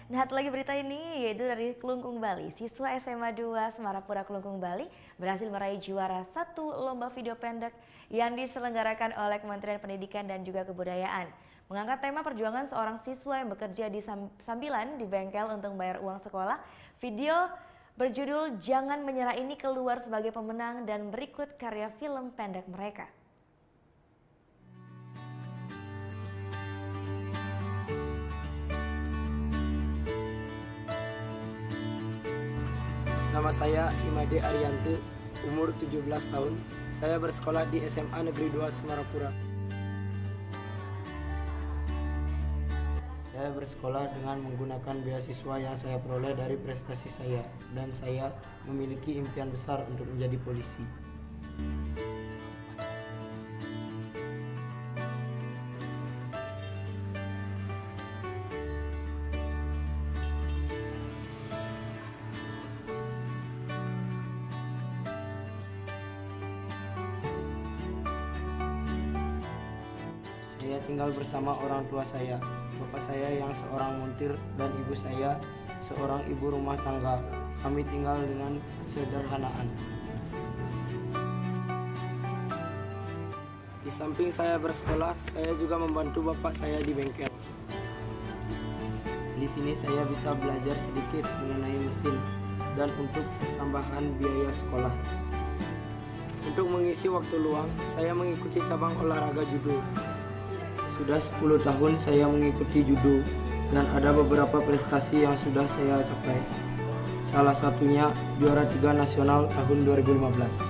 Nah, satu lagi berita ini yaitu dari Kelungkung Bali. Siswa SMA 2 Semarapura Kelungkung Bali berhasil meraih juara satu lomba video pendek yang diselenggarakan oleh Kementerian Pendidikan dan juga Kebudayaan. Mengangkat tema perjuangan seorang siswa yang bekerja di sambilan di bengkel untuk membayar uang sekolah, video berjudul Jangan Menyerah ini keluar sebagai pemenang dan berikut karya film pendek mereka. Nama saya Imade Arianto, umur 17 tahun. Saya bersekolah di SMA Negeri 2 Semarapura. Saya bersekolah dengan menggunakan beasiswa yang saya peroleh dari prestasi saya, dan saya memiliki impian besar untuk menjadi polisi. Saya tinggal bersama orang tua saya, bapak saya yang seorang montir dan ibu saya seorang ibu rumah tangga. Kami tinggal dengan sederhanaan. Di samping saya bersekolah, saya juga membantu bapak saya di bengkel. Di sini saya bisa belajar sedikit mengenai mesin dan untuk tambahan biaya sekolah. Untuk mengisi waktu luang, saya mengikuti cabang olahraga judo. Sudah 10 tahun saya mengikuti judo dan ada beberapa prestasi yang sudah saya capai. Salah satunya juara 3 nasional tahun 2015.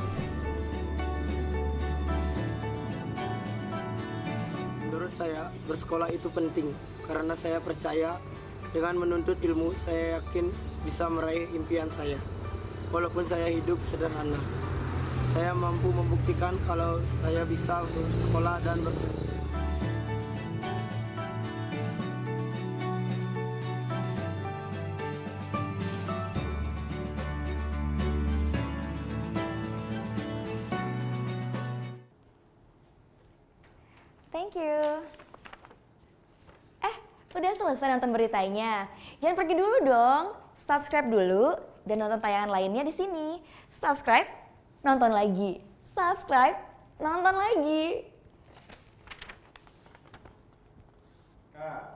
Menurut saya, bersekolah itu penting karena saya percaya dengan menuntut ilmu saya yakin bisa meraih impian saya. Walaupun saya hidup sederhana, saya mampu membuktikan kalau saya bisa bersekolah dan berprestasi. Thank you. Udah selesai nonton beritanya? Jangan pergi dulu dong. Subscribe dulu dan nonton tayangan lainnya di sini. Subscribe, nonton lagi. Subscribe, nonton lagi. Kak.